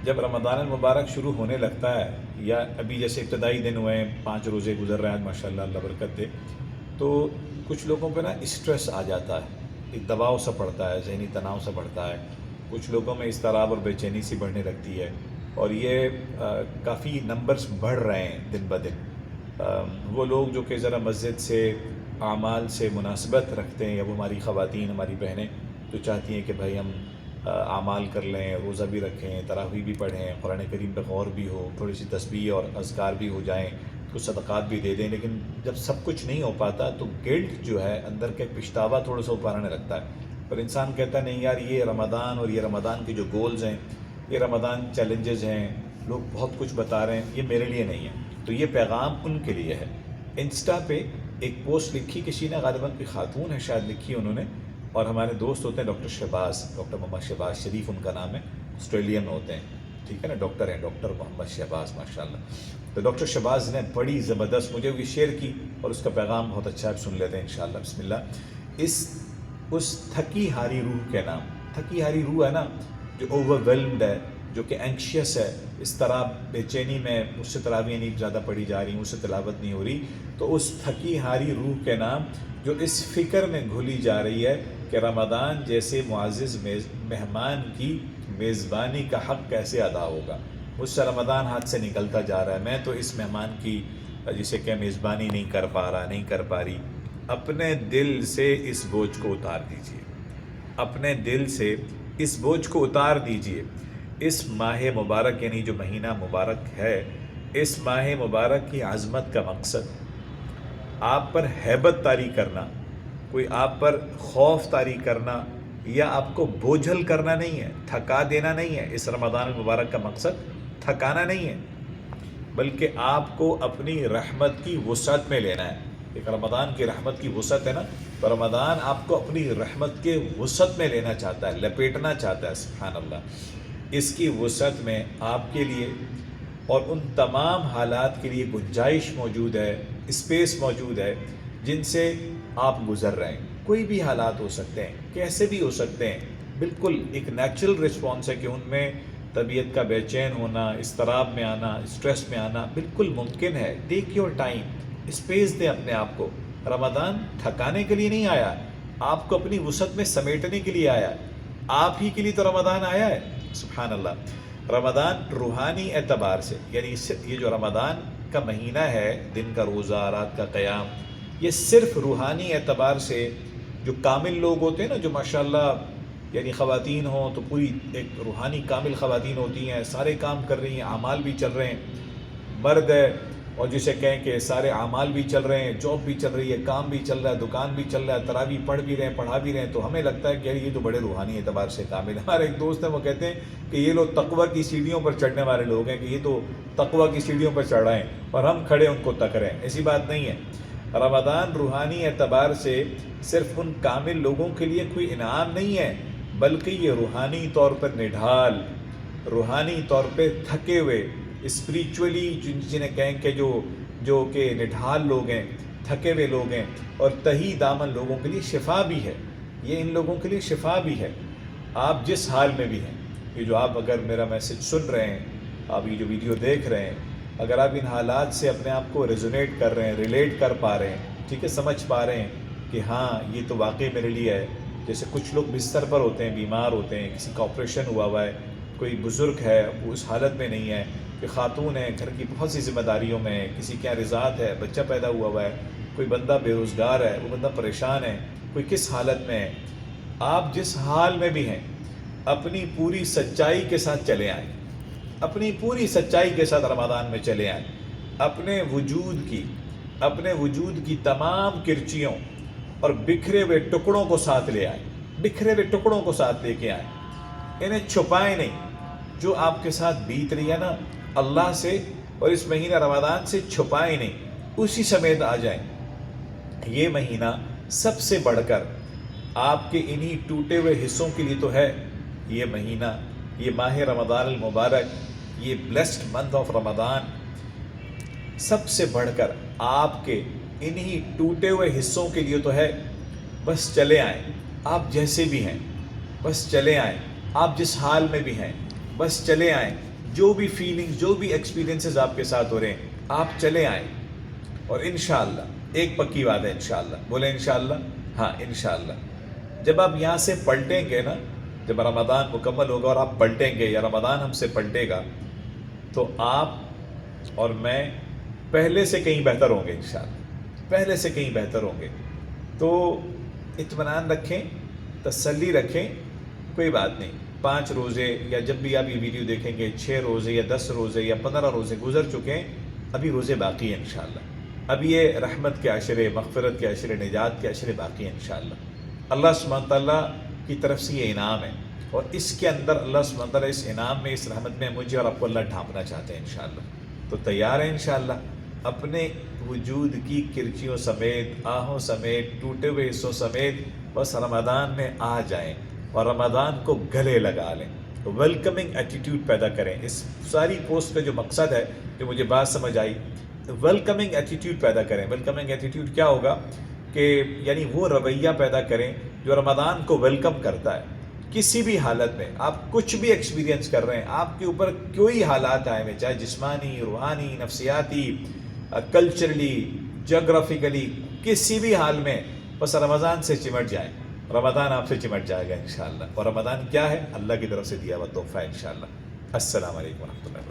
جب رمضان المبارک شروع ہونے لگتا ہے یا ابھی جیسے ابتدائی دن ہوئے ہیں، 5 روزے گزر رہے ہیں ماشاء اللہ، اللہ برکت دے، تو کچھ لوگوں پہ نا اسٹریس آ جاتا ہے، ایک دباؤ سا پڑتا ہے، ذہنی تناؤ سا پڑتا ہے، کچھ لوگوں میں اضطراب اور بے چینی سی بڑھنے لگتی ہے، اور یہ کافی نمبرز بڑھ رہے ہیں دن بدن۔ وہ لوگ جو کہ ذرا مسجد سے اعمال سے مناسبت رکھتے ہیں، یا وہ ہماری خواتین، ہماری بہنیں جو چاہتی ہیں کہ بھائی ہم اعمال کر لیں، روزہ بھی رکھیں، تراویح بھی پڑھیں، قرآن کریم پہ غور بھی ہو، تھوڑی سی تسبیح اور اذکار بھی ہو جائیں، کچھ صدقات بھی دے دیں، لیکن جب سب کچھ نہیں ہو پاتا تو گلٹ جو ہے اندر کا ایک پچھتاوا تھوڑا سا اوپر آنے لگتا ہے، پر انسان کہتا ہے نہیں یار، یہ رمضان اور یہ رمضان کے جو گولز ہیں، یہ رمضان چیلنجز ہیں، لوگ بہت کچھ بتا رہے ہیں، یہ میرے لیے نہیں ہے۔ تو یہ پیغام ان کے لیے ہے۔ انسٹا پہ ایک پوسٹ لکھی کسی نے، غالباً کوئی خاتون ہے شاید لکھی انہوں نے، اور ہمارے دوست ہوتے ہیں ڈاکٹر شہباز، ڈاکٹر محمد شہباز شریف ان کا نام ہے، آسٹریلیا میں ہوتے ہیں، ٹھیک ہے نا، ڈاکٹر ہیں، ڈاکٹر محمد شہباز ماشاءاللہ۔ تو ڈاکٹر شہباز نے بڑی زبردست مجھے بھی شیئر کی، اور اس کا پیغام بہت اچھا ہے، سن لیتے ہیں انشاءاللہ، بسم اللہ۔ اس تھکی ہاری روح کے نام، تھکی ہاری روح ہے نا، جو اوور ویلمڈ ہے، جو کہ اینکشیس ہے، اس طرح بے چینی میں، مجھ سے تراویح نہیں زیادہ پڑھی جا رہی، مجھ سے تلاوت نہیں ہو رہی، تو اس تھکی ہاری روح کے نام جو اس فکر میں گھلی جا رہی ہے کہ رمضان جیسے معزز مہمان کی میزبانی کا حق کیسے ادا ہوگا۔ مجھ سے رمضان ہاتھ سے نکلتا جا رہا ہے، میں تو اس مہمان کی جسے کہ میزبانی نہیں کر پا رہا، نہیں کر پا رہی۔ اپنے دل سے اس بوجھ کو اتار دیجئے، اپنے دل سے اس بوجھ کو اتار دیجئے۔ اس ماہ مبارک، یعنی جو مہینہ مبارک ہے، اس ماہ مبارک کی عظمت کا مقصد آپ پر ہیبت طاری کرنا، کوئی آپ پر خوف طاری کرنا، یا آپ کو بوجھل کرنا نہیں ہے، تھکا دینا نہیں ہے۔ اس رمضان المبارک کا مقصد تھکانا نہیں ہے، بلکہ آپ کو اپنی رحمت کی وسعت میں لینا ہے۔ ایک رمضان کی رحمت کی وسعت ہے نا، تو رمضان آپ کو اپنی رحمت کے وسعت میں لینا چاہتا ہے، لپیٹنا چاہتا ہے، سبحان اللہ۔ اس کی وسعت میں آپ کے لیے اور ان تمام حالات کے لیے گنجائش موجود ہے، اسپیس موجود ہے، جن سے آپ گزر رہے ہیں۔ کوئی بھی حالات ہو سکتے ہیں، کیسے بھی ہو سکتے ہیں، بالکل ایک نیچرل رسپانس ہے کہ ان میں طبیعت کا بے چین ہونا، اضطراب میں آنا، اسٹریس میں آنا بالکل ممکن ہے۔ ٹیک یور ٹائم، اسپیس دیں اپنے آپ کو۔ رمضان تھکانے کے لیے نہیں آیا، آپ کو اپنی وسعت میں سمیٹنے کے لیے آیا، آپ ہی کے لیے تو رمضان آیا ہے، سبحان اللہ۔ رمضان روحانی اعتبار سے، یعنی یہ جو رمضان کا مہینہ ہے، دن کا روزہ، رات کا قیام، یہ صرف روحانی اعتبار سے جو کامل لوگ ہوتے ہیں نا، جو ماشاءاللہ یعنی خواتین ہوں تو پوری ایک روحانی کامل خواتین ہوتی ہیں، سارے کام کر رہی ہیں، اعمال بھی چل رہے ہیں، مرد ہے اور جسے کہیں کہ سارے اعمال بھی چل رہے ہیں، جاب بھی چل رہی ہے، کام بھی چل رہا ہے، دکان بھی چل رہا ہے، تراویح پڑھ بھی رہے ہیں، پڑھا بھی رہے ہیں، تو ہمیں لگتا ہے کہ یار یہ تو بڑے روحانی اعتبار سے کامل ہے۔ ہمارے ایک دوست ہیں، وہ کہتے ہیں کہ یہ لوگ تقویٰ کی سیڑھیوں پر چڑھنے والے لوگ ہیں، کہ یہ تو تقویٰ کی سیڑھیوں پر چڑھ رہے ہیں اور ہم کھڑے ان کو تک رہے ہیں۔ ایسی بات نہیں ہے۔ رمضان روحانی اعتبار سے صرف ان کامل لوگوں کے لیے کوئی انعام نہیں ہے، بلکہ یہ روحانی طور پر نڈھال، روحانی طور پہ تھکے ہوئے، اسپریچولی جنہیں کہیں کہ جو کہ نڈھال لوگ ہیں، تھکے ہوئے لوگ ہیں، اور تہی دامن لوگوں کے لیے شفا بھی ہے۔ یہ ان لوگوں کے لیے شفا بھی ہے۔ آپ جس حال میں بھی ہیں، یہ جو آپ اگر میرا میسج سن رہے ہیں، آپ یہ جو ویڈیو دیکھ رہے ہیں، اگر آپ ان حالات سے اپنے آپ کو ریزونیٹ کر رہے ہیں، ریلیٹ کر پا رہے ہیں، ٹھیک ہے، سمجھ پا رہے ہیں کہ ہاں یہ تو واقعی میرے لیے ہے۔ جیسے کچھ لوگ بستر پر ہوتے ہیں، بیمار ہوتے ہیں، کسی کا آپریشن ہوا ہے، کوئی بزرگ ہے وہ اس حالت میں نہیں ہے، کہ خاتون ہے گھر کی بہت سی ذمہ داریوں میں ہے، کسی کے یہاں رضاعت ہے، بچہ پیدا ہوا ہے، کوئی بندہ بے روزگار ہے، وہ بندہ پریشان ہے، کوئی کس حالت میں ہے، آپ جس حال میں بھی ہیں، اپنی پوری سچائی کے ساتھ چلے آئیں، اپنی پوری سچائی کے ساتھ رمضان میں چلے آئیں، اپنے وجود کی تمام کرچیوں اور بکھرے ہوئے ٹکڑوں کو ساتھ لے آئیں، بکھرے ہوئے ٹکڑوں کو ساتھ لے کے آئیں، انہیں چھپائیں نہیں۔ جو آپ کے ساتھ بیت رہی ہے نا، اللہ سے اور اس مہینہ رمضان سے چھپائیں نہیں، اسی سمیت آ جائیں۔ یہ مہینہ سب سے بڑھ کر آپ کے انہی ٹوٹے ہوئے حصوں کے لیے تو ہے۔ یہ مہینہ، یہ ماہ رمضان المبارک، یہ بلیسڈ منتھ آف رمضان، سب سے بڑھ کر آپ کے انہی ٹوٹے ہوئے حصوں کے لیے تو ہے۔ بس چلے آئیں، آپ جیسے بھی ہیں، بس چلے آئیں، آپ جس حال میں بھی ہیں، بس چلے آئیں۔ جو بھی فیلنگز جو بھی ایکسپیرینسز آپ کے ساتھ ہو رہے ہیں آپ چلے آئیں، اور انشاءاللہ ایک پکی بات ہے انشاءاللہ، بولیں انشاءاللہ، ہاں انشاءاللہ جب آپ یہاں سے پلٹیں گے نا، جب رمضان مکمل ہوگا اور آپ پلٹیں گے یا رمضان ہم سے پلٹے گا، تو آپ اور میں پہلے سے کہیں بہتر ہوں گے انشاءاللہ، پہلے سے کہیں بہتر ہوں گے۔ تو اطمینان رکھیں، تسلی رکھیں، کوئی بات نہیں، 5 روزے یا جب بھی آپ یہ ویڈیو دیکھیں گے 6 روزے یا 10 روزے یا 15 روزے گزر چکے ہیں، ابھی روزے باقی ہیں انشاءاللہ، اب یہ رحمت کے عشرے، مغفرت کے عشرے، نجات کے عشرے باقی ہیں انشاءاللہ۔ اللہ سبحانہ تعالیٰ کی طرف سے یہ انعام ہے، اور اس کے اندر اللہ سبحانہ تعالیٰ اس انعام میں، اس رحمت میں مجھے اور آپ کو اللہ ڈھانپنا چاہتے ہیں انشاءاللہ۔ تو تیار ہیں انشاءاللہ اپنے وجود کی کرچیوں سمیت، آہوں سمیت، ٹوٹے ہوئے حصوں سمیت بس رمضان میں آ جائیں اور رمضان کو گلے لگا لیں، ویلکمنگ ایٹیٹیوڈ پیدا کریں۔ اس ساری پوسٹ کا جو مقصد ہے، جو مجھے بات سمجھ آئی، ویلکمنگ ایٹیٹیوڈ پیدا کریں۔ ویلکمنگ ایٹیٹیوڈ کیا ہوگا کہ یعنی وہ رویہ پیدا کریں جو رمضان کو ویلکم کرتا ہے۔ کسی بھی حالت میں آپ کچھ بھی ایکسپیرینس کر رہے ہیں، آپ کے اوپر کوئی حالات آئے ہوئے، چاہے جسمانی، روحانی، نفسیاتی، کلچرلی، جغرافیکلی، کسی بھی حال میں بس رمضان سے چمٹ جائیں، رمضان آپ سے چمٹ جائے گا انشاءاللہ۔ اور رمضان کیا ہے؟ اللہ کی طرف سے دیا ہوا تحفہ ہے انشاءاللہ۔ السلام علیکم ورحمۃ اللہ۔